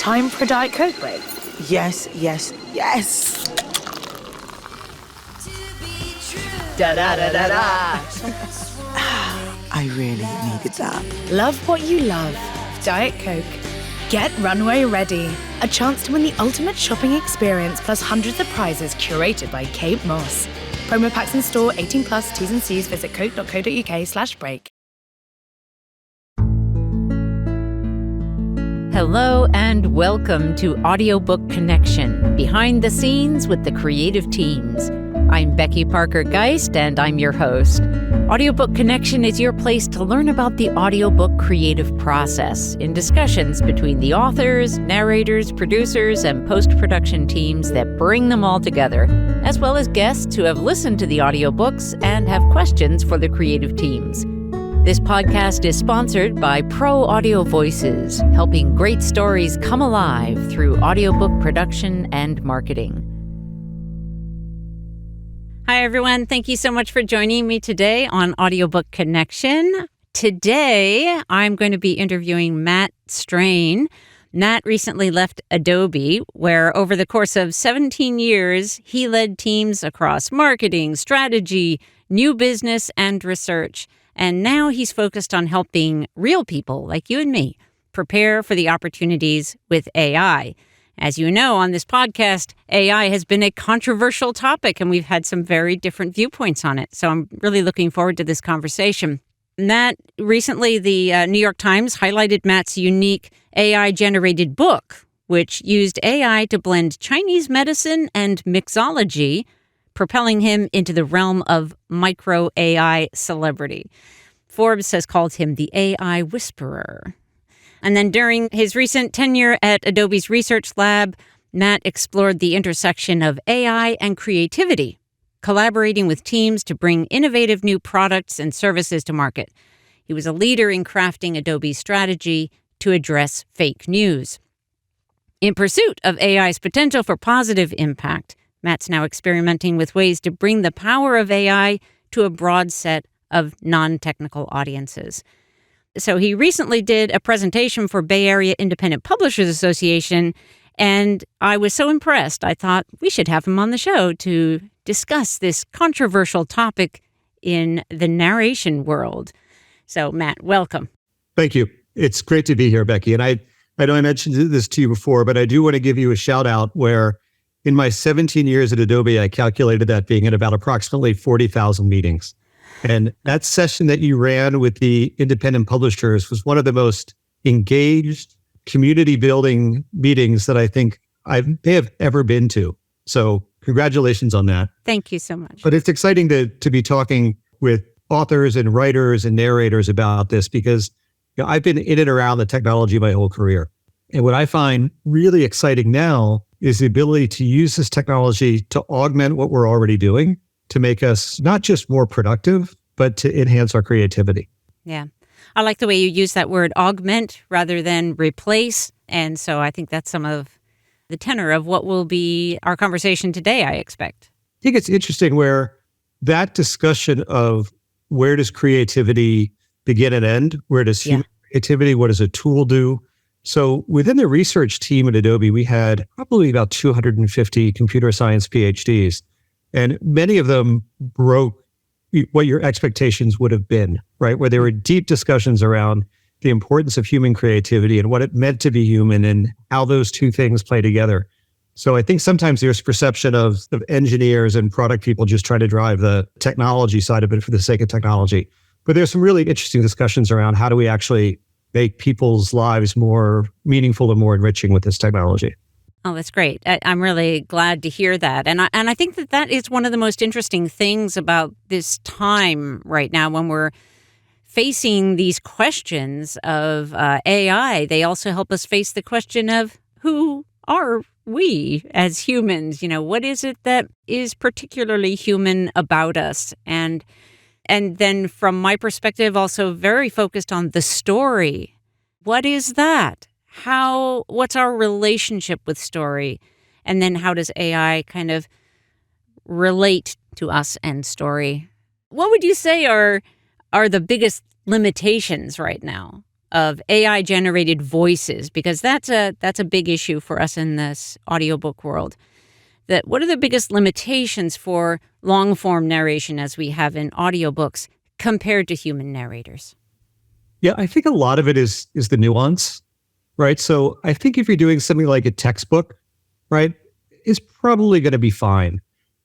Time for a Diet Coke break? Yes, yes, yes! Da-da-da-da-da! I really needed that. Love what you love. Diet Coke. Get Runway Ready. A chance to win the ultimate shopping experience plus hundreds of prizes curated by Kate Moss. Promo packs in store, 18 plus, T's and C's. Visit coke.co.uk/break. Hello and welcome to Audiobook Connection, behind the scenes with the creative teams. I'm Becky Parker Geist, and I'm your host. Audiobook Connection is your place to learn about the audiobook creative process in discussions between the authors, narrators, producers, and post-production teams that bring them all together, as well as guests who have listened to the audiobooks and have questions for the creative teams. This podcast is sponsored by Pro Audio Voices, helping great stories come alive through audiobook production and marketing. Hi, everyone. Thank you so much for joining me today on Audiobook Connection. Today, I'm going to be interviewing Matt Strain. Matt recently left Adobe, where over the course of 17 years, he led teams across marketing, strategy, new business, and research. And now he's focused on helping real people like you and me prepare for the opportunities with AI. As you know, on this podcast, AI has been a controversial topic, and we've had some very different viewpoints on it. So I'm really looking forward to this conversation. Matt, recently the New York Times highlighted Matt's unique AI-generated book, which used AI to blend Chinese medicine and mixology, propelling him into the realm of micro-AI celebrity. Forbes has called him the AI Whisperer. And then during his recent tenure at Adobe's research lab, Matt explored the intersection of AI and creativity, collaborating with teams to bring innovative new products and services to market. He was a leader in crafting Adobe's strategy to address fake news. In pursuit of AI's potential for positive impact, Matt's now experimenting with ways to bring the power of AI to a broad set of non-technical audiences. So he recently did a presentation for Bay Area Independent Publishers Association, and I was so impressed, I thought we should have him on the show to discuss this controversial topic in the narration world. So, Matt, welcome. Thank you. It's great to be here, Becky. And I know I mentioned this to you before, but I do want to give you a shout out where in my 17 years at Adobe, I calculated that being at about approximately 40,000 meetings. And that session that you ran with the independent publishers was one of the most engaged community building meetings that I think I may have ever been to. So congratulations on that. Thank you so much. But it's exciting to be talking with authors and writers and narrators about this because I've been in and around the technology my whole career. And what I find really exciting now is the ability to use this technology to augment what we're already doing, to make us not just more productive, but to enhance our creativity. Yeah. I like the way you use that word augment rather than replace. And so I think that's some of the tenor of what will be our conversation today, I expect. I think it's interesting where that discussion of where does creativity begin and end? Where does human creativity, what does a tool do? So within the research team at Adobe, we had probably about 250 computer science PhDs, and many of them broke what your expectations would have been, right? Where there were deep discussions around the importance of human creativity and what it meant to be human and how those two things play together. So I think sometimes there's perception of engineers and product people just trying to drive the technology side of it for the sake of technology. But there's some really interesting discussions around how do we actually make people's lives more meaningful and more enriching with this technology. Oh, that's great. I'm really glad to hear that. And I think that is one of the most interesting things about this time right now when we're facing these questions of AI. They also help us face the question of who are we as humans? You know, what is it that is particularly human about us? And then from my perspective, also very focused on the story. What is that? What's our relationship with story? And then how does AI kind of relate to us and story? What would you say are the biggest limitations right now of AI generated voices, because that's a big issue for us in this audiobook world. That what are the biggest limitations for long form narration as we have in audiobooks compared to human narrators? Yeah, I think a lot of it is the nuance, right? So I think if you're doing something like a textbook, right, it's probably going to be fine.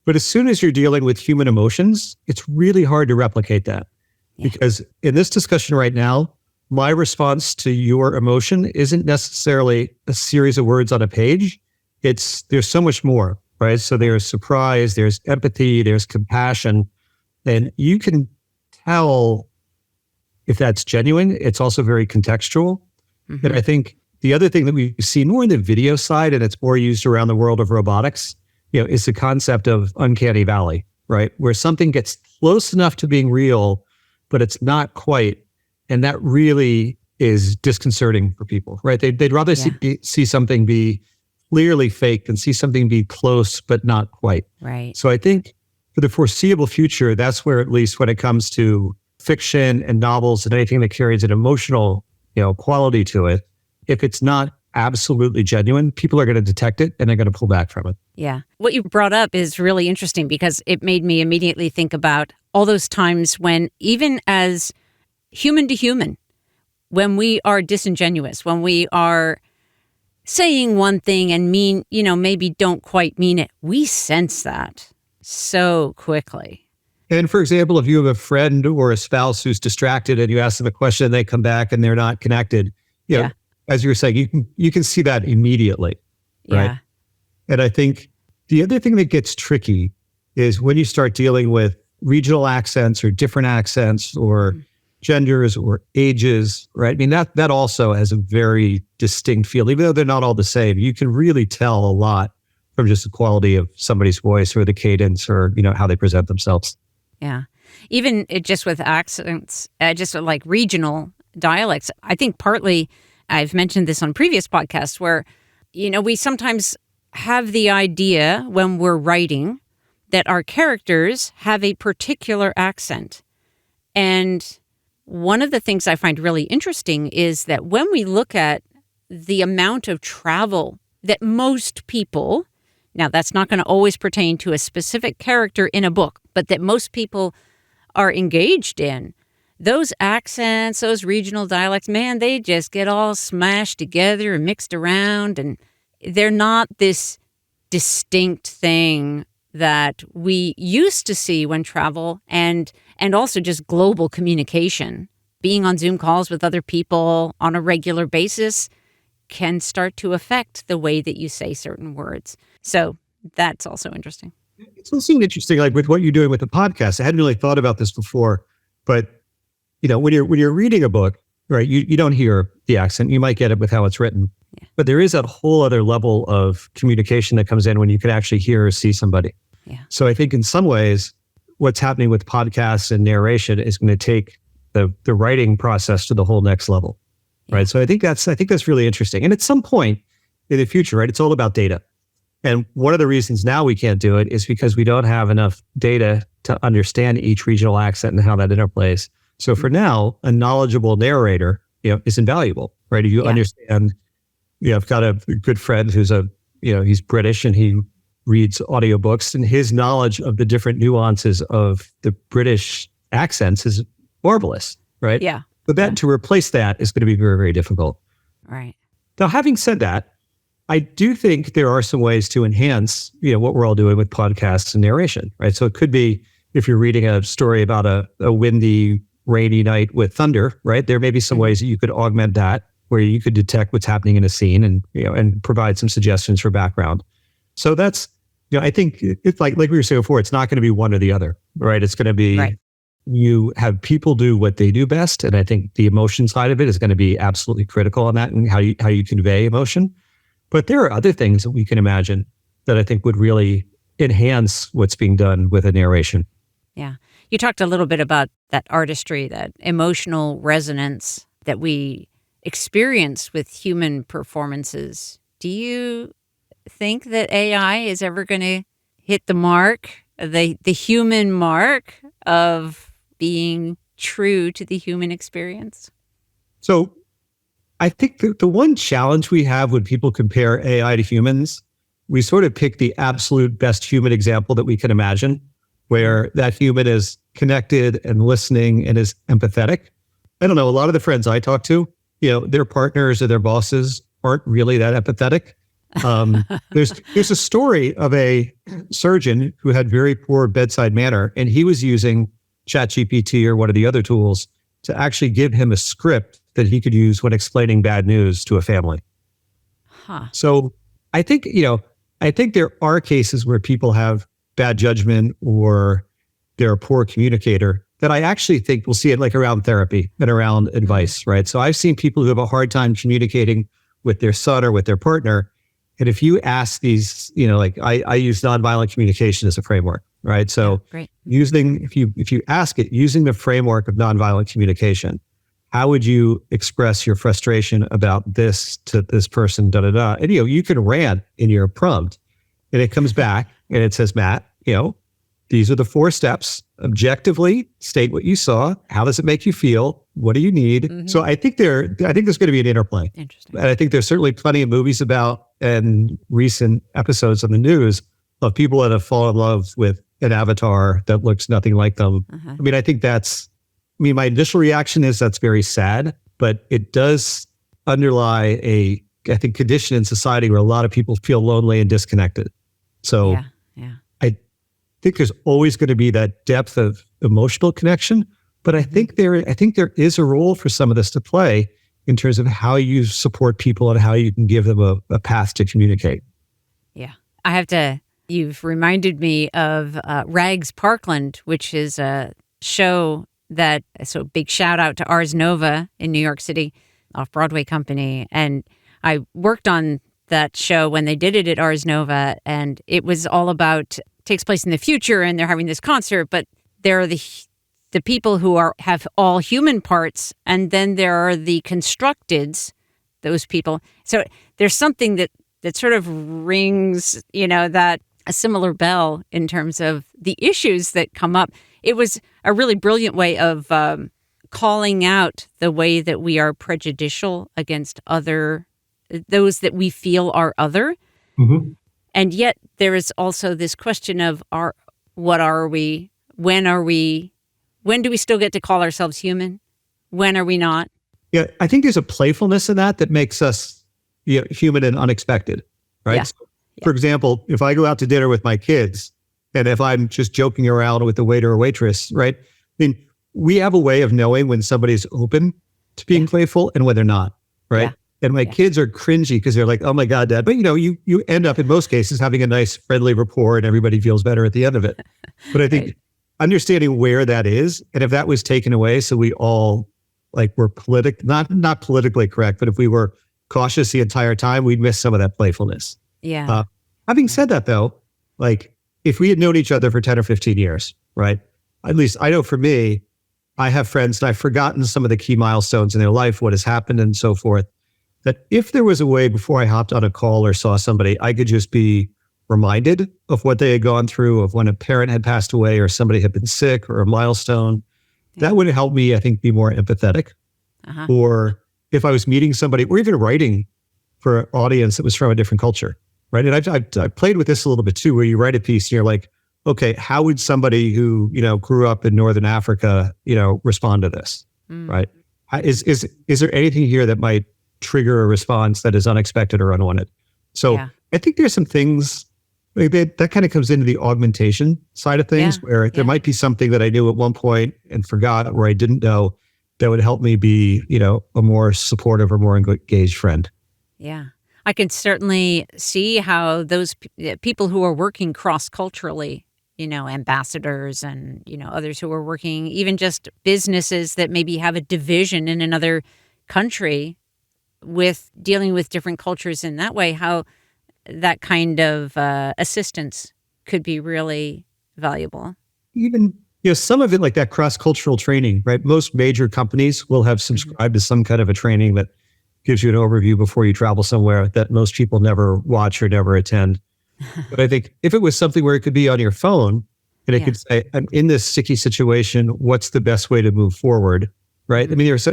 But as soon as you're dealing with human emotions, it's really hard to replicate that. Yeah. Because in this discussion right now, my response to your emotion isn't necessarily a series of words on a page. There's so much more, right? So there's surprise, there's empathy, there's compassion, and you can tell if that's genuine. It's also very contextual. Mm-hmm. And I think the other thing that we see more in the video side, and it's more used around the world of robotics, is the concept of uncanny valley, right? Where something gets close enough to being real, but it's not quite. And that really is disconcerting for people, right? They'd rather see something be clearly fake than see something be close, but not quite. Right. So I think for the foreseeable future, that's where, at least when it comes to fiction and novels and anything that carries an emotional, quality to it, if it's not absolutely genuine, people are going to detect it and they're going to pull back from it. Yeah. What you brought up is really interesting because it made me immediately think about all those times when, even as human to human, when we are disingenuous, when we are saying one thing and maybe don't quite mean it, we sense that so quickly. And for example, if you have a friend or a spouse who's distracted and you ask them a question and they come back and they're not connected, as you were saying, you can see that immediately, right? Yeah. And I think the other thing that gets tricky is when you start dealing with regional accents or different accents or genders or ages, right? I mean, that also has a very distinct feel. Even though they're not all the same, you can really tell a lot from just the quality of somebody's voice or the cadence or, how they present themselves. Yeah. Even just with accents, just like regional dialects, I think partly, I've mentioned this on previous podcasts where, we sometimes have the idea when we're writing that our characters have a particular accent. And one of the things I find really interesting is that when we look at the amount of travel that most people, now that's not going to always pertain to a specific character in a book, but that most people are engaged in, those accents, those regional dialects, man, they just get all smashed together and mixed around, and they're not this distinct thing that we used to see when travel and also just global communication. Being on Zoom calls with other people on a regular basis can start to affect the way that you say certain words. So that's also interesting. It's also interesting, like with what you're doing with the podcast. I hadn't really thought about this before, but when you're reading a book, right, you don't hear the accent. You might get it with how it's written, but there is that whole other level of communication that comes in when you can actually hear or see somebody. Yeah. So I think in some ways, what's happening with podcasts and narration is going to take the writing process to the whole next level, right? So I think that's really interesting. And at some point in the future, right, it's all about data. And one of the reasons now we can't do it is because we don't have enough data to understand each regional accent and how that interplays. So for now, a knowledgeable narrator, is invaluable, right? If you understand, I've got a good friend who's he's British and he reads audiobooks, and his knowledge of the different nuances of the British accents is marvelous, right? Yeah. But to replace that is going to be very, very difficult. Right. Now, having said that, I do think there are some ways to enhance, what we're all doing with podcasts and narration, right? So it could be if you're reading a story about a windy, rainy night with thunder, right? There may be some ways that you could augment that, where you could detect what's happening in a scene and provide some suggestions for background. So that's, I think it's like we were saying before, it's not going to be one or the other, right? It's going to be, you have people do what they do best. And I think the emotion side of it is going to be absolutely critical on that and how you convey emotion. But there are other things that we can imagine that I think would really enhance what's being done with a narration. Yeah. You talked a little bit about that artistry, that emotional resonance that we experience with human performances. Do you think that AI is ever going to hit the mark, the human mark of being true to the human experience? So I think the one challenge we have when people compare AI to humans, we sort of pick the absolute best human example that we can imagine, where that human is connected and listening and is empathetic. I don't know, a lot of the friends I talk to, their partners or their bosses aren't really that empathetic. There's a story of a surgeon who had very poor bedside manner, and he was using ChatGPT or one of the other tools to actually give him a script that he could use when explaining bad news to a family. So I think there are cases where people have bad judgment or they're a poor communicator that I actually think we'll see it like around therapy and around advice, right? So I've seen people who have a hard time communicating with their son or with their partner. And if you ask these, I use nonviolent communication as a framework, right? So if you ask it, using the framework of nonviolent communication, how would you express your frustration about this to this person, And, you can rant in your prompt and it comes back and it says, Matt, these are the 4 steps. Objectively state what you saw. How does it make you feel? What do you need? Mm-hmm. So I think there's going to be an interplay. Interesting. And I think there's certainly plenty of movies about and recent episodes on the news of people that have fallen in love with an avatar that looks nothing like them. Uh-huh. I mean, I think my initial reaction is that's very sad, but it does underlie a condition in society where a lot of people feel lonely and disconnected. So I think there's always going to be that depth of emotional connection, but I think there is a role for some of this to play in terms of how you support people and how you can give them a path to communicate. Yeah. You've reminded me of Rags Parkland, which is a show so big shout out to Ars Nova in New York City, off-Broadway company. And I worked on that show when they did it at Ars Nova, and it was all about, takes place in the future and they're having this concert, but there are the people who have all human parts, and then there are the constructeds, those people. So there's something that sort of rings, that a similar bell in terms of the issues that come up. It was a really brilliant way of calling out the way that we are prejudicial against those that we feel are other. Mm-hmm. And yet there is also this question of what are we? When do we still get to call ourselves human? When are we not? Yeah, I think there's a playfulness in that makes us human and unexpected, right? Yeah. So, for example, if I go out to dinner with my kids and if I'm just joking around with the waiter or waitress, right? I mean, we have a way of knowing when somebody's open to being playful and when they're not, right? Yeah. And my kids are cringy because they're like, oh my God, Dad. But you end up in most cases having a nice friendly rapport and everybody feels better at the end of it. But I think understanding where that is, and if that was taken away, so we all were not politically correct, but if we were cautious the entire time, we'd miss some of that playfulness. Yeah. Having said that though, if we had known each other for 10 or 15 years, right? At least I know for me, I have friends and I've forgotten some of the key milestones in their life, what has happened and so forth. That if there was a way before I hopped on a call or saw somebody, I could just be reminded of what they had gone through, of when a parent had passed away or somebody had been sick or a milestone. That would help me, I think, be more empathetic. Uh-huh. Or if I was meeting somebody or even writing for an audience that was from a different culture, right? And I've played with this a little bit too, where you write a piece and you're like, okay, how would somebody who, grew up in Northern Africa, respond to this, right? Is there anything here that might trigger a response that is unexpected or unwanted? So I think there's some things that kind of comes into the augmentation side of things, where there might be something that I knew at one point and forgot, or I didn't know, that would help me be, a more supportive or more engaged friend. Yeah. I can certainly see how those people who are working cross-culturally, ambassadors and, others who are working, even just businesses that maybe have a division in another country, with dealing with different cultures in that way, how that kind of assistance could be really valuable. Even, some of it like that cross-cultural training, right? Most major companies will have subscribed to some kind of a training that gives you an overview before you travel somewhere that most people never watch or never attend. But I think if it was something where it could be on your phone and it could say, I'm in this sticky situation, what's the best way to move forward, right? I mean, there's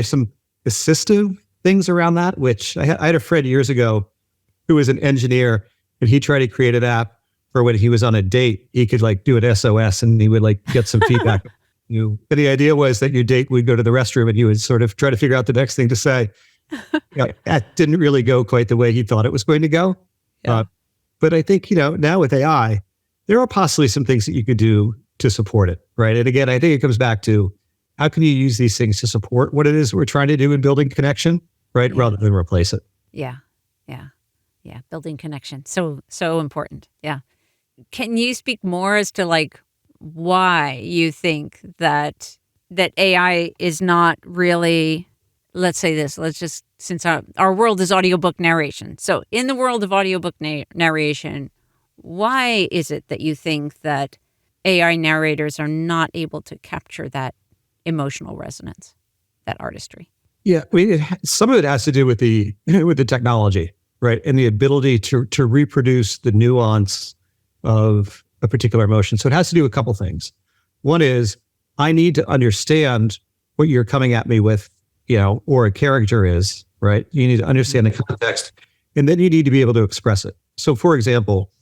some assistive things around that, which I had a friend years ago who was an engineer, and he tried to create an app for when he was on a date, he could like do an SOS and he would like get some feedback. And the idea was that your date would go to the restroom and he would sort of try to figure out the next thing to say. That didn't really go quite the way he thought it was going to go. Yeah. But I think, now with AI, there are possibly some things that you could do to support it, right? And again, I think it comes back to how can you use these things to support what it is we're trying to do in building connection, right? Rather than replace it. Yeah. Building connection. So important. Yeah. Can you speak more as to like why you think that AI is not really, let's say this, since our world is audiobook narration. So in the world of audiobook narration, why is it that you think that AI narrators are not able to capture that emotional resonance, that artistry? Yeah, I mean, some of it has to do with the technology, right, and the ability to reproduce the nuance of a particular emotion. So it has to do with a couple things. One is I need to understand what you're coming at me with, or a character is, right? You need to understand the context, and then you need to be able to express it. So, for example,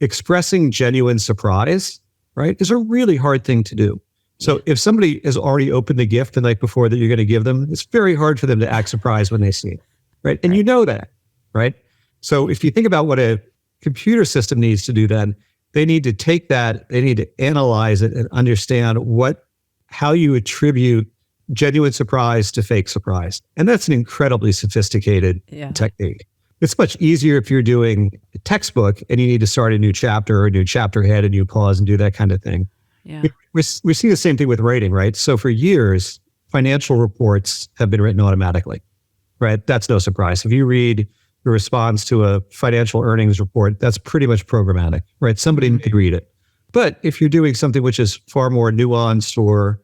expressing genuine surprise, right, is a really hard thing to do. So if somebody has already opened the gift the night before that you're going to give them, it's very hard for them to act surprised when they see it, right? And you know that, right? So if you think about what a computer system needs to do, then they need to take that, they need to analyze it and understand how you attribute genuine surprise to fake surprise. And that's an incredibly sophisticated technique. It's much easier if you're doing a textbook and you need to start a new chapter or a new chapter head and you pause and do that kind of thing. Yeah. We see the same thing with writing, right? So for years, financial reports have been written automatically, right? That's no surprise. If you read the response to a financial earnings report, that's pretty much programmatic, right? Somebody may read it. But if you're doing something which is far more nuanced, or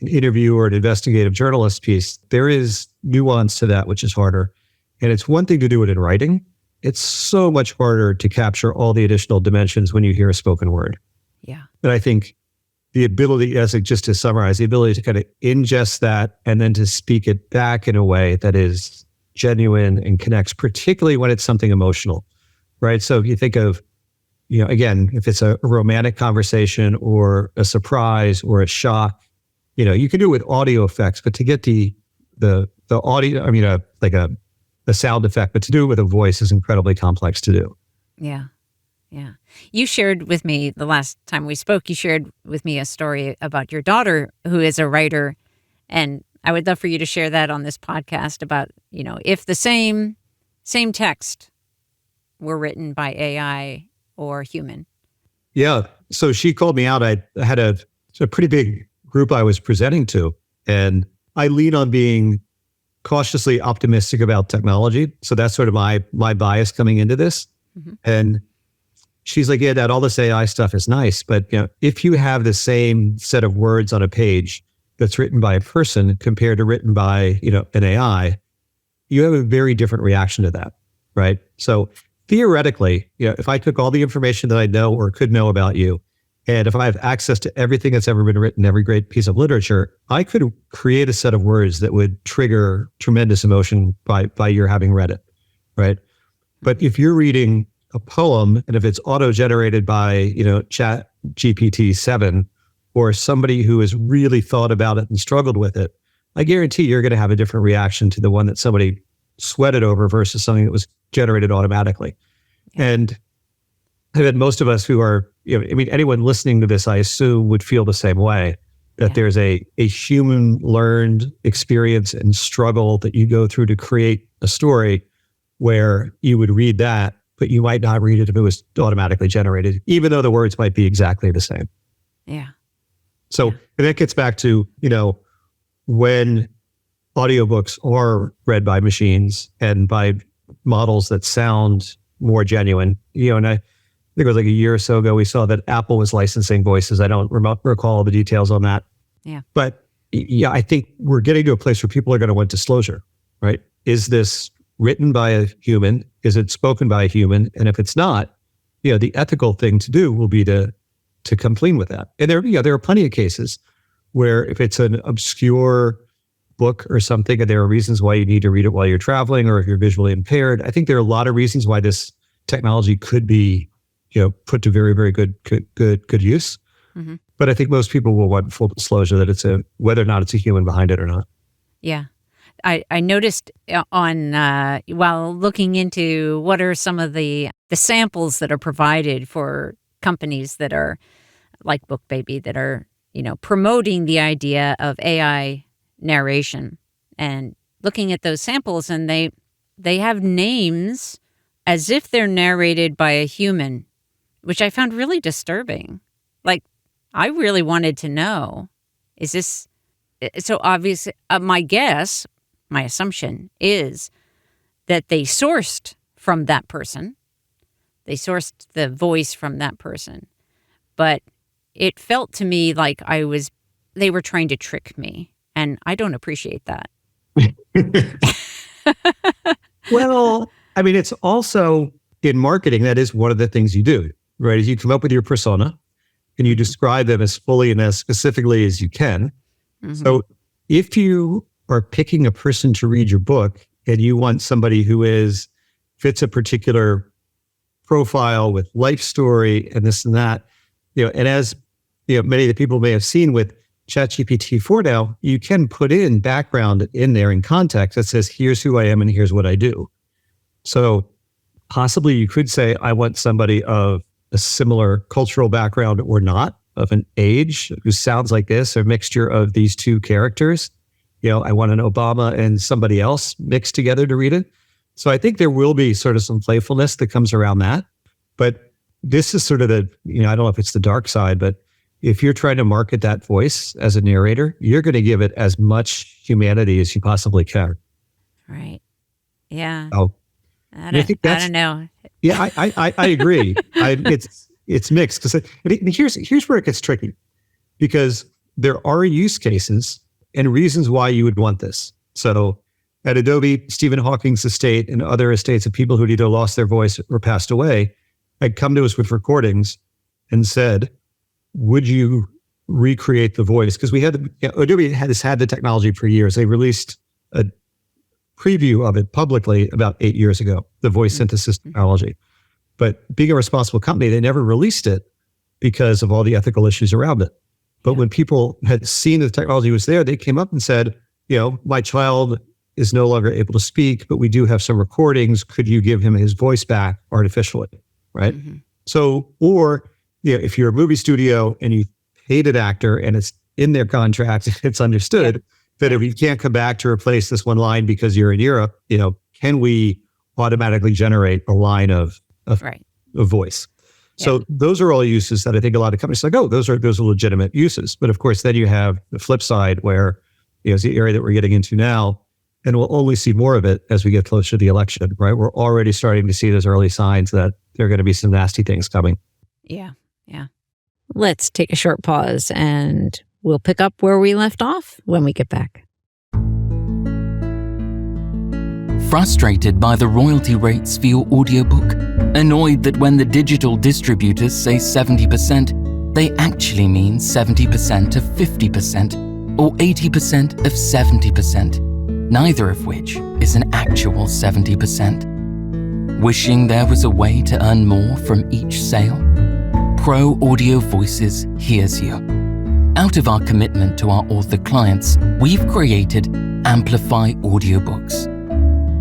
an interview or an investigative journalist piece, there is nuance to that, which is harder. And it's one thing to do it in writing. It's so much harder to capture all the additional dimensions when you hear a spoken word. Yeah. And I think the ability, just to summarize, the ability to kind of ingest that and then to speak it back in a way that is genuine and connects, particularly when it's something emotional, right? So if you think of, again, if it's a romantic conversation or a surprise or a shock, you can do it with audio effects, but to get the audio, a sound effect, but to do it with a voice is incredibly complex to do. Yeah. Yeah. You shared with me the last time we spoke, you shared with me a story about your daughter who is a writer. And I would love for you to share that on this podcast about, if the same text were written by AI or human. Yeah. So she called me out. I had a pretty big group I was presenting to, and I lean on being cautiously optimistic about technology. So that's sort of my bias coming into this. Mm-hmm. And she's like, yeah, Dad, all this AI stuff is nice, but if you have the same set of words on a page that's written by a person compared to written by, an AI, you have a very different reaction to that, right? So theoretically, if I took all the information that I know or could know about you, and if I have access to everything that's ever been written, every great piece of literature, I could create a set of words that would trigger tremendous emotion by your having read it, right? But if you're reading a poem, and if it's auto-generated by, Chat GPT 7, or somebody who has really thought about it and struggled with it, I guarantee you're going to have a different reaction to the one that somebody sweated over versus something that was generated automatically. Yeah. And I bet most of us who are, anyone listening to this, I assume, would feel the same way, that there's a human learned experience and struggle that you go through to create a story where you would read that, but you might not read it if it was automatically generated, even though the words might be exactly the same. Yeah. So and that gets back to, when audiobooks are read by machines and by models that sound more genuine, and I think it was like a year or so ago, we saw that Apple was licensing voices. I don't recall the details on that. Yeah. But I think we're getting to a place where people are going to want disclosure, right? Is this written by a human? Is it spoken by a human? And if it's not, the ethical thing to do will be to come clean with that. And there are plenty of cases where if it's an obscure book or something, and there are reasons why you need to read it while you're traveling, or if you're visually impaired. I think there are a lot of reasons why this technology could be, put to very, very good use. Mm-hmm. But I think most people will want full disclosure that whether or not it's a human behind it or not. Yeah. I noticed while looking into what are some of the samples that are provided for companies that are like BookBaby that are, promoting the idea of AI narration, and looking at those samples, and they have names as if they're narrated by a human, which I found really disturbing. Like, I really wanted to know, is this so obvious? My assumption is that they sourced from that person. They sourced the voice from that person. But it felt to me like they were trying to trick me. And I don't appreciate that. Well, I mean, it's also in marketing, that is one of the things you do, right? Is you come up with your persona and you describe them as fully and as specifically as you can. Mm-hmm. So if you are picking a person to read your book and you want somebody who fits a particular profile with life story and this and that, and as many of the people may have seen with ChatGPT 4 now, you can put in background in there in context that says, here's who I am and here's what I do. So possibly you could say, I want somebody of a similar cultural background or not, of an age who sounds like this, or a mixture of these two characters. I want an Obama and somebody else mixed together to read it. So I think there will be sort of some playfulness that comes around that. But this is sort of I don't know if it's the dark side, but if you're trying to market that voice as a narrator, you're going to give it as much humanity as you possibly can. Right. Yeah. Oh, I don't know. Yeah, I agree. It's mixed because here's where it gets tricky, because there are use cases and reasons why you would want this. So at Adobe, Stephen Hawking's estate and other estates of people who'd either lost their voice or passed away had come to us with recordings and said, would you recreate the voice? Because Adobe has had the technology for years. They released a preview of it publicly about 8 years ago, the voice synthesis technology. But being a responsible company, they never released it because of all the ethical issues around it. But when people had seen the technology was there, they came up and said, my child is no longer able to speak, but we do have some recordings. Could you give him his voice back artificially? Right. Mm-hmm. So, or, if you're a movie studio and you paid an actor and it's in their contract, it's understood that if you can't come back to replace this one line because you're in Europe, can we automatically generate a line of voice? So those are all uses that I think a lot of companies are like, oh, those are legitimate uses. But of course, then you have the flip side where, is the area that we're getting into now, and we'll only see more of it as we get closer to the election, right? We're already starting to see those early signs that there are going to be some nasty things coming. Yeah. Let's take a short pause and we'll pick up where we left off when we get back. Frustrated by the royalty rates for your audiobook? Annoyed that when the digital distributors say 70%, they actually mean 70% of 50% or 80% of 70%, neither of which is an actual 70%. Wishing there was a way to earn more from each sale? Pro Audio Voices hears you. Out of our commitment to our author clients, we've created Amplify Audiobooks,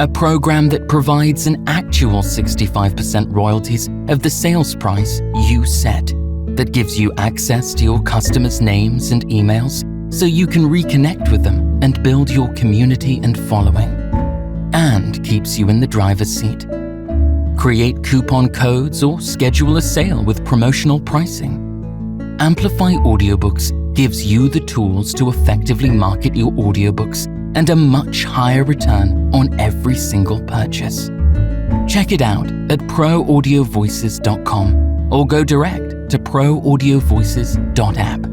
a program that provides an actual 65% royalties of the sales price you set, that gives you access to your customers' names and emails so you can reconnect with them and build your community and following, and keeps you in the driver's seat. Create coupon codes or schedule a sale with promotional pricing. Amplify Audiobooks gives you the tools to effectively market your audiobooks and a much higher return on every single purchase. Check it out at proaudiovoices.com or go direct to proaudiovoices.app.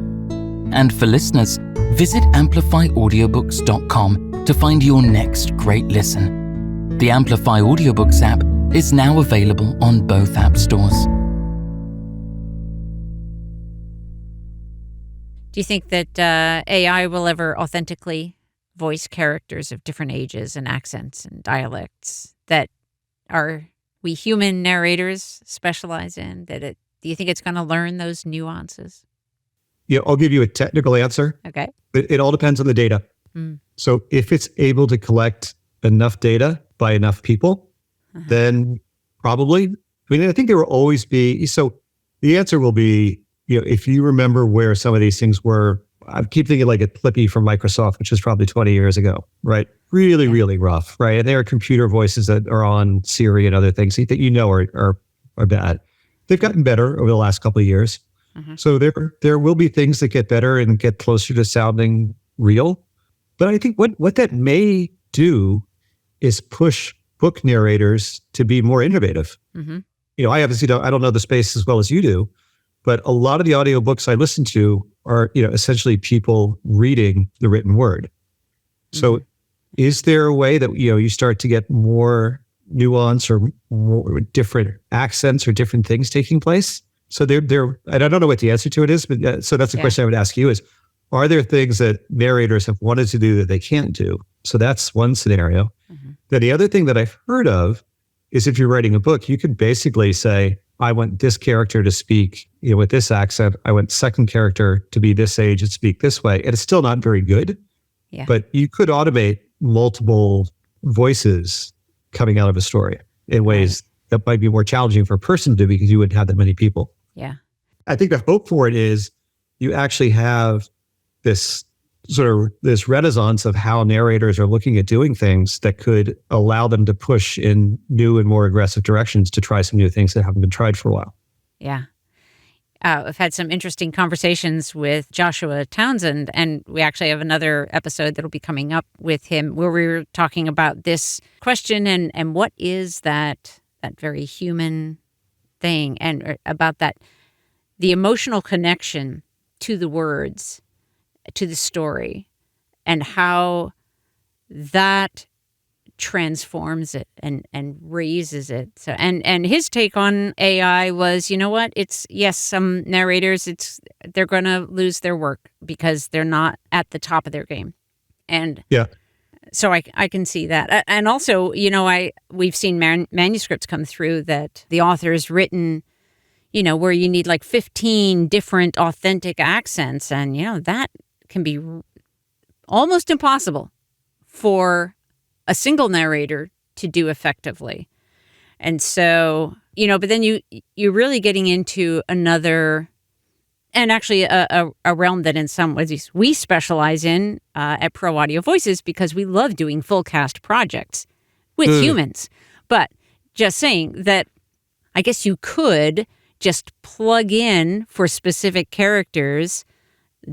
And for listeners, visit amplifyaudiobooks.com to find your next great listen. The Amplify Audiobooks app is now available on both app stores. Do you think that AI will ever authentically voice characters of different ages and accents and dialects that we human narrators specialize in? Do you think it's going to learn those nuances? Yeah, I'll give you a technical answer. Okay. It all depends on the data. So if it's able to collect enough data by enough people, then probably. I think there will always be. So the answer will be, if you remember where some of these things were, I keep thinking like a Clippy from Microsoft, which is probably 20 years ago, right? Really, really rough, right? And there are computer voices that are on Siri and other things that are bad. They've gotten better over the last couple of years. So there will be things that get better and get closer to sounding real. But I think what that may do is push book narrators to be more innovative. I obviously I don't know the space as well as you do, but a lot of the audiobooks I listen to are, essentially people reading the written word. So is there a way that, you start to get more nuance or more different accents or different things taking place? So and I don't know what the answer to it is, but so that's the question I would ask you is, are there things that narrators have wanted to do that they can't do? So that's one scenario. Then the other thing that I've heard of is if you're writing a book, you could basically say, I want this character to speak with this accent. I want second character to be this age and speak this way. And it's still not very good, but you could automate multiple voices coming out of a story in ways that might be more challenging for a person to do because you wouldn't have that many people. Yeah. I think the hope for it is you actually have this renaissance of how narrators are looking at doing things that could allow them to push in new and more aggressive directions to try some new things that haven't been tried for a while. Yeah. I've had some interesting conversations with Joshua Townsend, and we actually have another episode that'll be coming up with him where we were talking about this question and what is that very human thing, and about the emotional connection to the words, to the story, and how that transforms it and raises it. So and his take on AI was, it's some narrators, they're going to lose their work because they're not at the top of their game. And so I can see that. And also, we've seen manuscripts come through that the author's written, where you need like 15 different authentic accents, and that can be almost impossible for a single narrator to do effectively. And so, but then you're really getting into another, and actually a realm that in some ways we specialize in at Pro Audio Voices, because we love doing full cast projects with humans. But just saying that, I guess you could just plug in for specific characters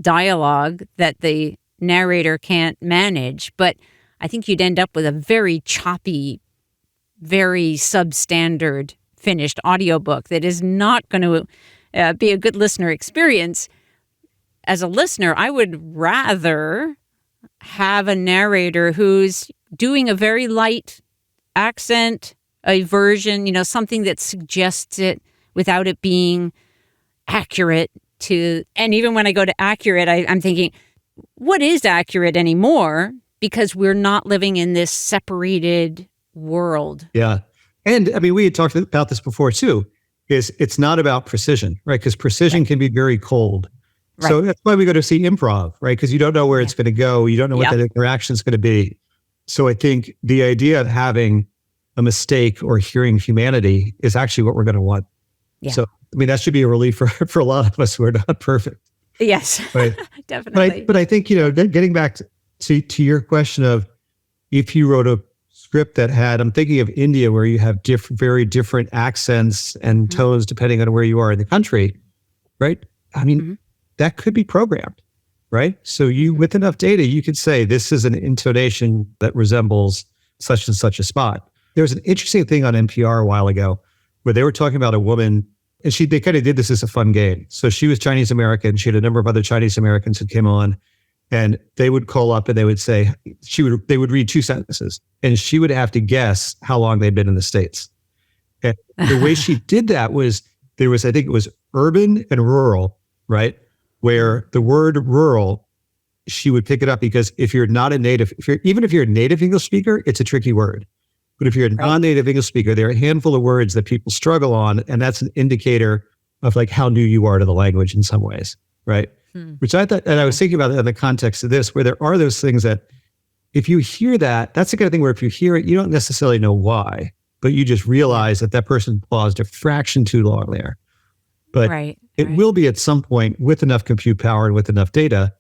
dialogue that the narrator can't manage, but I think you'd end up with a very choppy, very substandard finished audiobook that is not going to be a good listener experience. As a listener, I would rather have a narrator who's doing a very light accent, a version, something that suggests it without it being accurate to, and even when I go to accurate, I'm thinking, what is accurate anymore? Because we're not living in this separated world. Yeah. And we had talked about this before too, is it's not about precision, right? Because precision can be very cold. Right. So that's why we go to see improv, right? Because you don't know where it's going to go. You don't know what that interaction is going to be. So I think the idea of having a mistake or hearing humanity is actually what we're going to want. Yeah. So, that should be a relief for a lot of us who are not perfect. Yes, right? Definitely. But I think, getting back to your question of if you wrote a script that had, I'm thinking of India, where you have very different accents and tones depending on where you are in the country, right? That could be programmed, right? So with enough data, you could say, this is an intonation that resembles such and such a spot. There was an interesting thing on NPR a while ago where they were talking about a woman, and they kind of did this as a fun game. So she was Chinese American. She had a number of other Chinese Americans who came on, and they would call up and they would say, they would read two sentences, and she would have to guess how long they'd been in the States. And the way she did that was, I think it was urban and rural, right? Where the word rural she would pick it up, because if you're not a native, even if you're a native English speaker, it's a tricky word. But if you're a non-native English speaker, there are a handful of words that people struggle on, and that's an indicator of like how new you are to the language in some ways, right? Which I thought, and I was thinking about it in the context of this, where there are those things that if you hear that, that's the kind of thing where if you hear it, you don't necessarily know why, but you just realize that that person paused a fraction too long there. But it will be at some point with enough compute power and with enough data,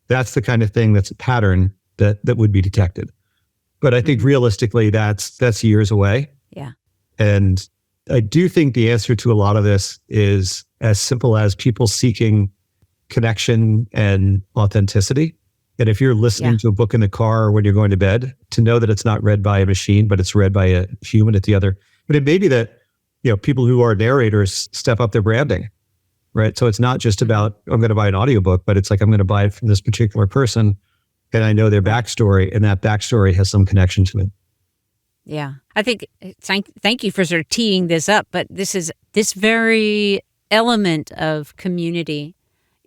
that's the kind of thing that's a pattern that would be detected. But I think realistically, that's years away. Yeah. And I do think the answer to a lot of this is as simple as people seeking connection and authenticity. And if you're listening to a book in the car or when you're going to bed, to know that it's not read by a machine, but it's read by a human at the other. But it may be that, people who are narrators step up their branding, right? So it's not just about, I'm going to buy an audiobook, but it's like, I'm going to buy it from this particular person, and I know their backstory, and that backstory has some connection to it. Yeah. I think, thank you for sort of teeing this up, but this very element of community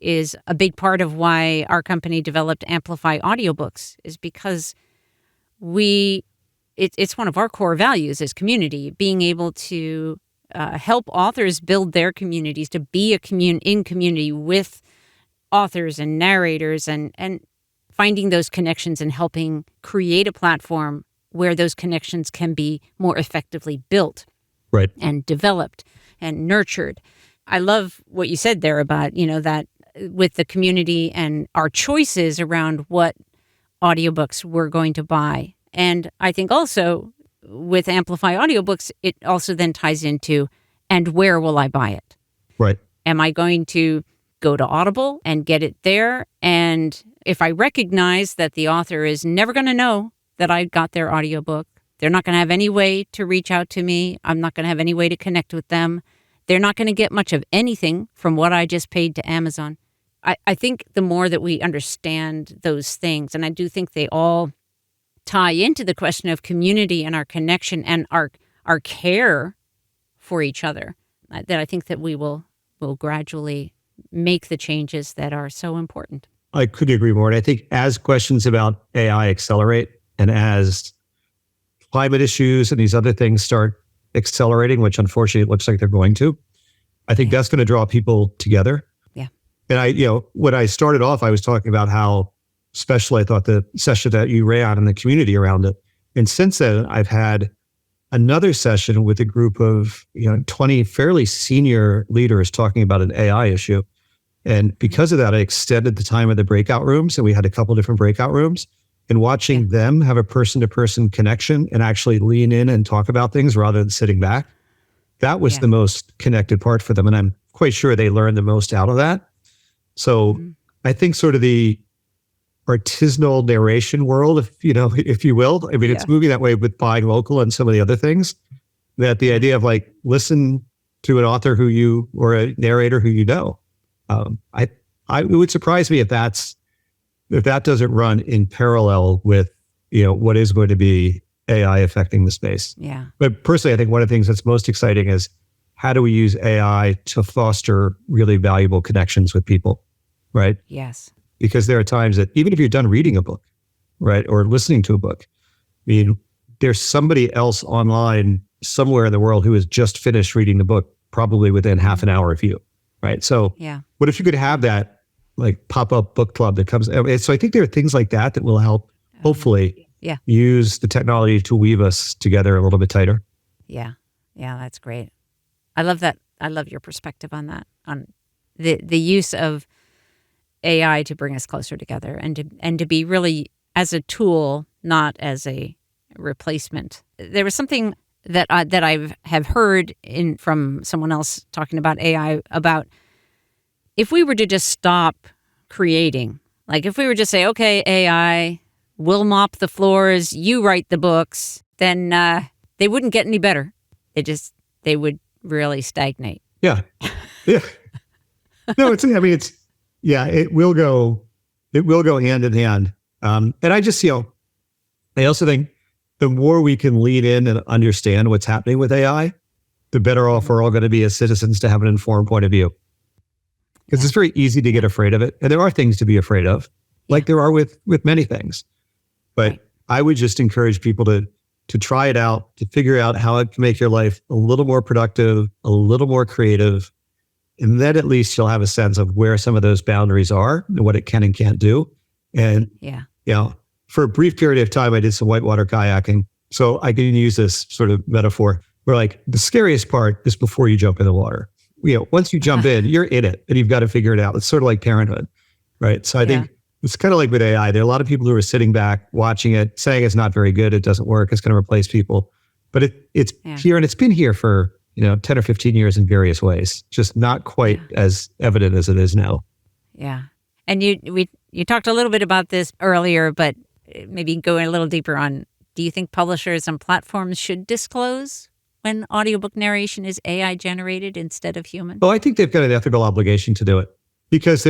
is a big part of why our company developed Amplify Audiobooks, is because it's one of our core values is community, being able to help authors build their communities, to be in community with authors and narrators, and finding those connections and helping create a platform where those connections can be more effectively built and developed and nurtured. I love what you said there about, that with the community and our choices around what audiobooks we're going to buy. And I think also with Amplify Audiobooks, it also then ties into, and where will I buy it? Right. Am I going to go to Audible and get it there? And if I recognize that the author is never going to know that I got their audiobook, they're not going to have any way to reach out to me. I'm not going to have any way to connect with them. They're not going to get much of anything from what I just paid to Amazon. I think the more that we understand those things, and I do think they all tie into the question of community and our connection and our care for each other, that I think that we will gradually make the changes that are so important. I couldn't agree more. And I think as questions about AI accelerate, and as climate issues and these other things start accelerating, which unfortunately it looks like they're going to, I think that's going to draw people together. Yeah. And when I started off, I was talking about how special I thought the session that you ran and the community around it. And since then, I've had another session with a group of 20 fairly senior leaders talking about an AI issue. And because of that, I extended the time of the breakout rooms. And we had a couple different breakout rooms. And watching them have a person-to-person connection and actually lean in and talk about things rather than sitting back, that was the most connected part for them. And I'm quite sure they learned the most out of that. So I think sort of the artisanal narration world, if you will, I mean, it's moving that way with buying local and some of the other things, that the idea of like, listen to an author or a narrator who it would surprise me if that doesn't run in parallel with, what is going to be AI affecting the space. Yeah. But personally, I think one of the things that's most exciting is how do we use AI to foster really valuable connections with people, right? Yes. Because there are times that even if you're done reading a book, right, or listening to a book, I mean, there's somebody else online somewhere in the world who has just finished reading the book, probably within half an hour of you, right? So what if you could have that like pop-up book club that comes? So I think there are things like that will help, hopefully, use the technology to weave us together a little bit tighter. Yeah. Yeah, that's great. I love that. I love your perspective on that, on the use of AI to bring us closer together and to be really as a tool, not as a replacement. There was something that I have heard from someone else talking about AI, about if we were to just stop creating, like if we were just say, okay, AI, we'll mop the floors, you write the books, then they wouldn't get any better. They would really stagnate. Yeah. Yeah. No, it will go hand in hand. And I also think the more we can lean in and understand what's happening with AI, the better off we're all going to be as citizens to have an informed point of view. Because it's very easy to get afraid of it. And there are things to be afraid of. like there are with many things. But I would just encourage people to try it out, to figure out how it can make your life a little more productive, a little more creative. And then at least you'll have a sense of where some of those boundaries are and what it can and can't do. And, for a brief period of time, I did some whitewater kayaking. So I can use this sort of metaphor where like the scariest part is before you jump in the water. Once you jump in, you're in it and you've got to figure it out. It's sort of like parenthood, right? So I think it's kind of like with AI. There are a lot of people who are sitting back, watching it, saying it's not very good, it doesn't work, it's going to replace people. But it's here, and it's been here for 10 or 15 years in various ways, just not quite as evident as it is now. Yeah. And you talked a little bit about this earlier, but maybe going a little deeper on, do you think publishers and platforms should disclose when audiobook narration is AI generated instead of human? Well, I think they've got an ethical obligation to do it, because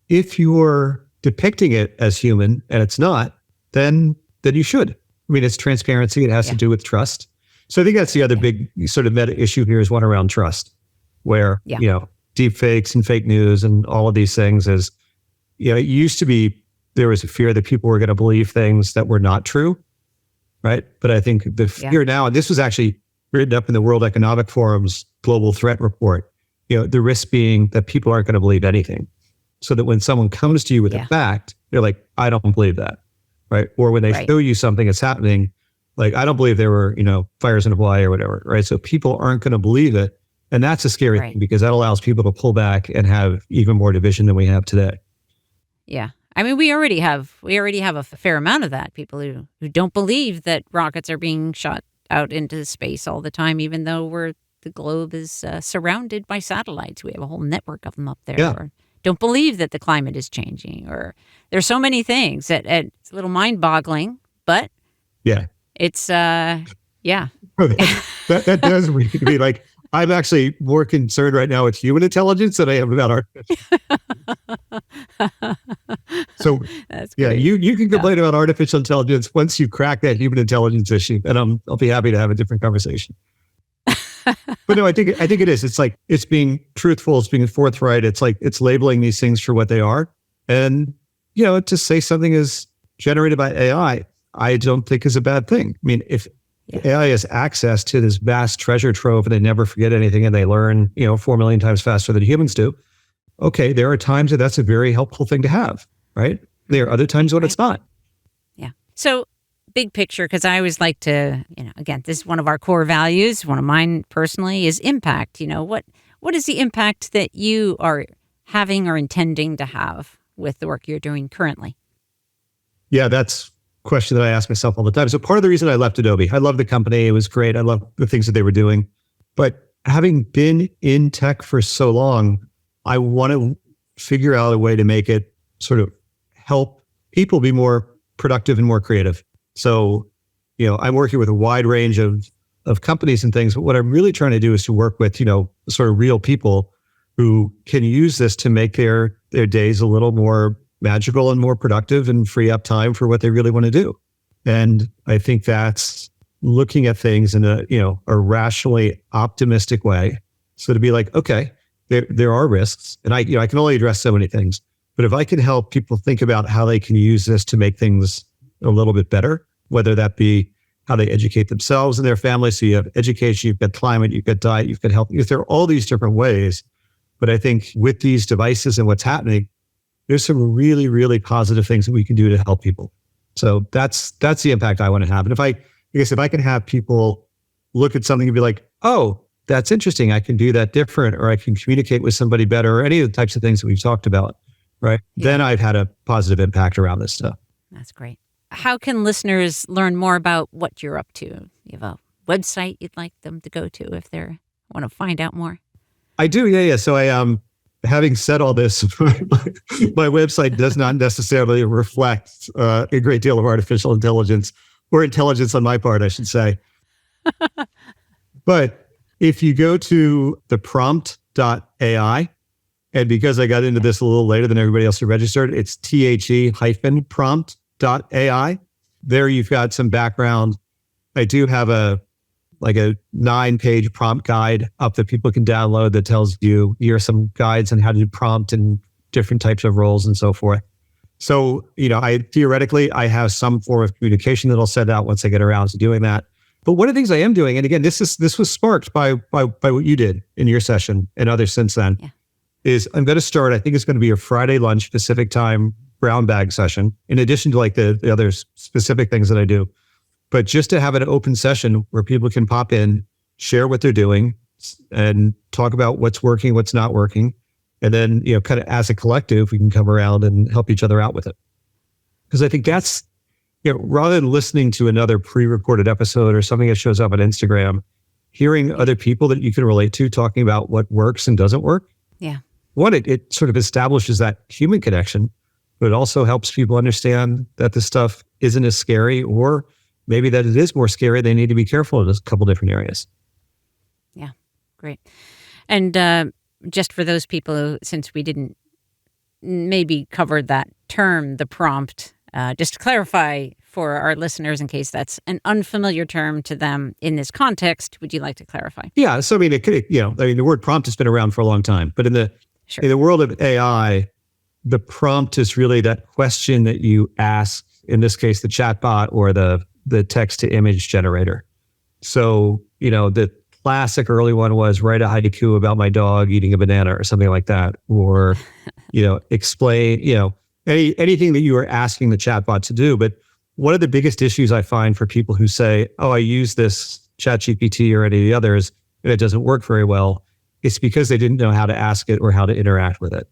if you're depicting it as human and it's not, then you should. I mean, it's transparency. It has to do with trust. So I think that's the other big sort of meta issue here, is one around trust, where, deep fakes and fake news and all of these things is, it used to be there was a fear that people were going to believe things that were not true, right? But I think the fear now, and this was actually written up in the World Economic Forum's Global Threat Report, the risk being that people aren't going to believe anything. So that when someone comes to you with a fact, they're like, I don't believe that, right? Or when they show you something that's happening, like, I don't believe there were, fires in Hawaii or whatever, right? So people aren't going to believe it. And that's a scary thing, because that allows people to pull back and have even more division than we have today. Yeah. I mean, we already have a fair amount of that. People who don't believe that rockets are being shot out into space all the time, even though the globe is surrounded by satellites. We have a whole network of them up there. Yeah. Or don't believe that the climate is changing, or there's so many things that it's a little mind-boggling, but it's that does make me like, I'm actually more concerned right now with human intelligence than I am about artificial. So you can complain about artificial intelligence once you crack that human intelligence issue, and I'll be happy to have a different conversation. But no, I think it is. It's like, it's being truthful, it's being forthright. It's like, it's labeling these things for what they are. And, to say something is generated by AI, I don't think is a bad thing. I mean, if AI has access to this vast treasure trove and they never forget anything and they learn, 4 million times faster than humans do. Okay, there are times that that's a very helpful thing to have, right? There are other times when it's not. Yeah. So big picture, because I always like to, again, this is one of our core values. One of mine personally is impact. What is the impact that you are having or intending to have with the work you're doing currently? Yeah, that's a question that I ask myself all the time. So part of the reason I left Adobe, I love the company. It was great. I love the things that they were doing. But having been in tech for so long, I want to figure out a way to make it sort of help people be more productive and more creative. So, I'm working with a wide range of companies and things, but what I'm really trying to do is to work with, sort of real people who can use this to make their days a little more magical and more productive and free up time for what they really want to do. And I think that's looking at things in a rationally optimistic way. So to be like, okay, there are risks, and I can only address so many things, but if I can help people think about how they can use this to make things a little bit better, whether that be how they educate themselves and their families. So you have education, you've got climate, you've got diet, you've got health. There are all these different ways. But I think with these devices and what's happening, there's some really, really positive things that we can do to help people. So that's the impact I want to have. And if I can have people look at something and be like, oh, that's interesting, I can do that different, or I can communicate with somebody better, or any of the types of things that we've talked about, right? Yeah. Then I've had a positive impact around this stuff. That's great. How can listeners learn more about what you're up to? You have a website you'd like them to go to if they want to find out more? I do, yeah. So I having said all this, my website does not necessarily reflect a great deal of artificial intelligence, or intelligence on my part, I should say. But if you go to theprompt.ai, and because I got into this a little later than everybody else who registered, it's the-prompt.ai. There you've got some background. I do have a 9-page prompt guide up that people can download that tells you, here are some guides on how to do prompt and different types of roles and so forth. So, theoretically, I have some form of communication that I'll send out once I get around to doing that. But one of the things I am doing, and again, this was sparked by what you did in your session and others since then, is I'm going to start, I think it's going to be a Friday lunch Pacific time brown bag session, in addition to like the other specific things that I do. But just to have an open session where people can pop in, share what they're doing, and talk about what's working, what's not working. And then, kind of as a collective, we can come around and help each other out with it. Because I think that's, rather than listening to another pre-recorded episode or something that shows up on Instagram, hearing other people that you can relate to talking about what works and doesn't work. Yeah. One, it sort of establishes that human connection, but it also helps people understand that this stuff isn't as scary, or maybe that it is more scary. They need to be careful in a couple different areas. Yeah. Great. And just for those people who, since we didn't maybe cover that term, the prompt, just to clarify for our listeners, in case that's an unfamiliar term to them in this context, would you like to clarify? Yeah. So, it could, the word prompt has been around for a long time, but in the world of AI, the prompt is really that question that you ask, in this case, the chatbot or the text to image generator. So, the classic early one was write a haiku about my dog eating a banana or something like that, or, explain, anything that you are asking the chatbot to do. But one of the biggest issues I find for people who say, oh, I use this ChatGPT or any of the others, and it doesn't work very well, it's because they didn't know how to ask it or how to interact with it.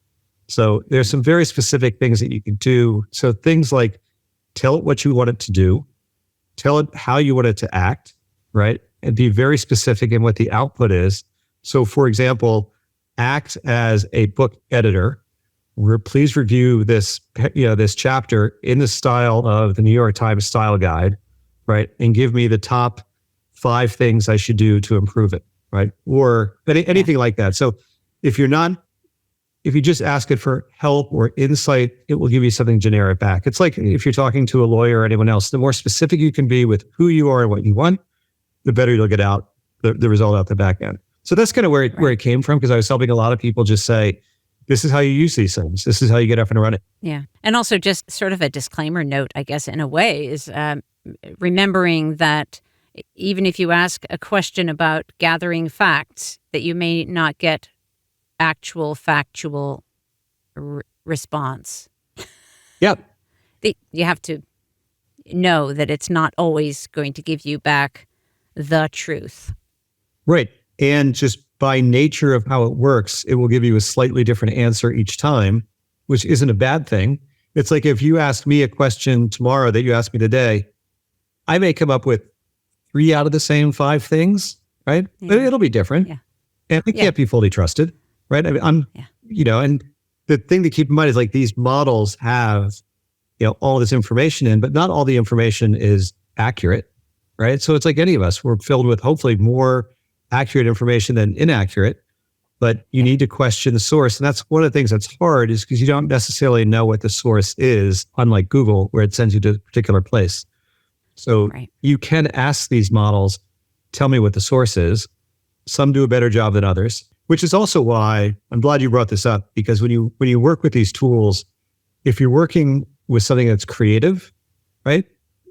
So there's some very specific things that you can do. So things like tell it what you want it to do, tell it how you want it to act, right? And be very specific in what the output is. So for example, act as a book editor, where please review this, this chapter in the style of the New York Times style guide, right? And give me the top 5 things I should do to improve it, right? Or anything like that. So if you just ask it for help or insight, it will give you something generic back. It's like if you're talking to a lawyer or anyone else, the more specific you can be with who you are and what you want, the better you'll get out the result out the back end. So that's kind of where it came from, because I was helping a lot of people just say, this is how you use these things. This is how you get up and running. Yeah. And also just sort of a disclaimer note, I guess, in a way, is remembering that even if you ask a question about gathering facts, that you may not get actual factual response. Yep. You have to know that it's not always going to give you back the truth. Right. And just by nature of how it works, it will give you a slightly different answer each time, which isn't a bad thing. It's like if you ask me a question tomorrow that you asked me today, I may come up with 3 out of the same 5 things, right? Yeah. But it'll be different. Yeah. And it can't be fully trusted, right? And the thing to keep in mind is like these models have, all this information in, but not all the information is accurate, right? So it's like any of us, we're filled with hopefully more accurate information than inaccurate, but you need to question the source. And that's one of the things that's hard, is because you don't necessarily know what the source is, unlike Google, where it sends you to a particular place. So you can ask these models, tell me what the source is. Some do a better job than others, which is also why I'm glad you brought this up, because when you work with these tools, if you're working with something that's creative, right,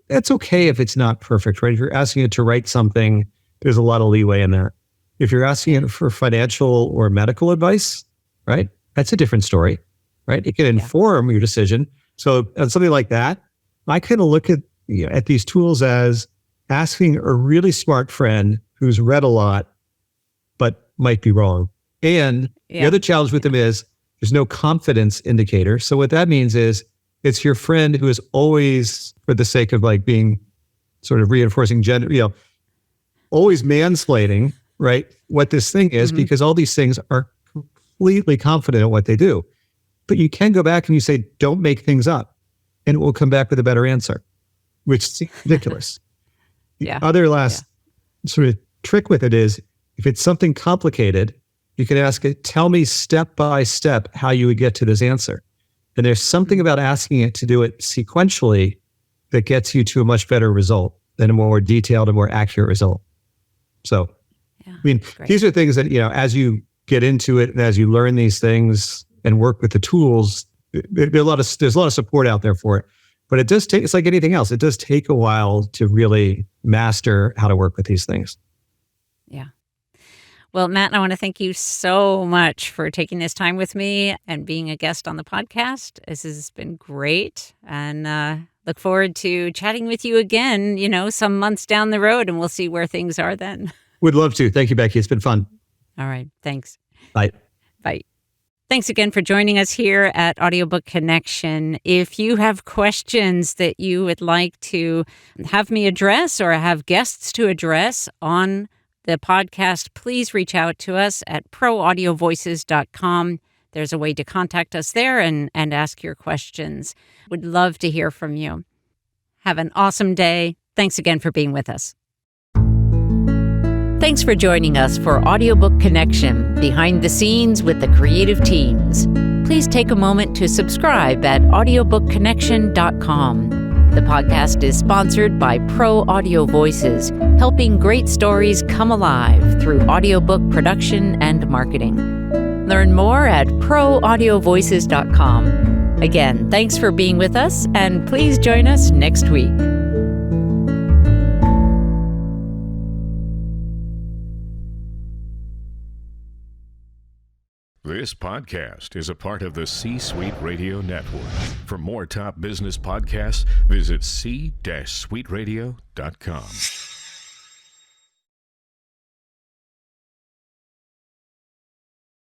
that's okay if it's not perfect, right? If you're asking it to write something, there's a lot of leeway in that. If you're asking it for financial or medical advice, right, that's a different story, right? It can inform your decision. So on something like that, I kind of look at these tools as asking a really smart friend who's read a lot, but might be wrong. And the other challenge with them is there's no confidence indicator. So what that means is it's your friend who is always, for the sake of like being sort of reinforcing gender, always mansplaining, right, what this thing is, because all these things are completely confident in what they do. But you can go back and you say, don't make things up, and it will come back with a better answer, which seems ridiculous. The other last sort of trick with it is, if it's something complicated, you can ask it, tell me step by step how you would get to this answer. And there's something about asking it to do it sequentially that gets you to a much better result than a more detailed and more accurate result. So, these are things that, as you get into it and as you learn these things and work with the tools, there's a lot of support out there for it. But it does take, it's like anything else. It does take a while to really master how to work with these things. Yeah. Well, Matt, I want to thank you so much for taking this time with me and being a guest on the podcast. This has been great. And look forward to chatting with you again, some months down the road, and we'll see where things are then. Would love to. Thank you, Becky. It's been fun. All right. Thanks. Bye. Bye. Thanks again for joining us here at Audiobook Connection. If you have questions that you would like to have me address or have guests to address on the podcast, please reach out to us at proaudiovoices.com. There's a way to contact us there and ask your questions. Would love to hear from you. Have an awesome day. Thanks again for being with us. Thanks for joining us for Audiobook Connection, behind the scenes with the creative teams. Please take a moment to subscribe at audiobookconnection.com. The podcast is sponsored by Pro Audio Voices, helping great stories come alive through audiobook production and marketing. Learn more at proaudiovoices.com. Again, thanks for being with us, and please join us next week. This podcast is a part of the C-Suite Radio Network. For more top business podcasts, visit c-suiteradio.com.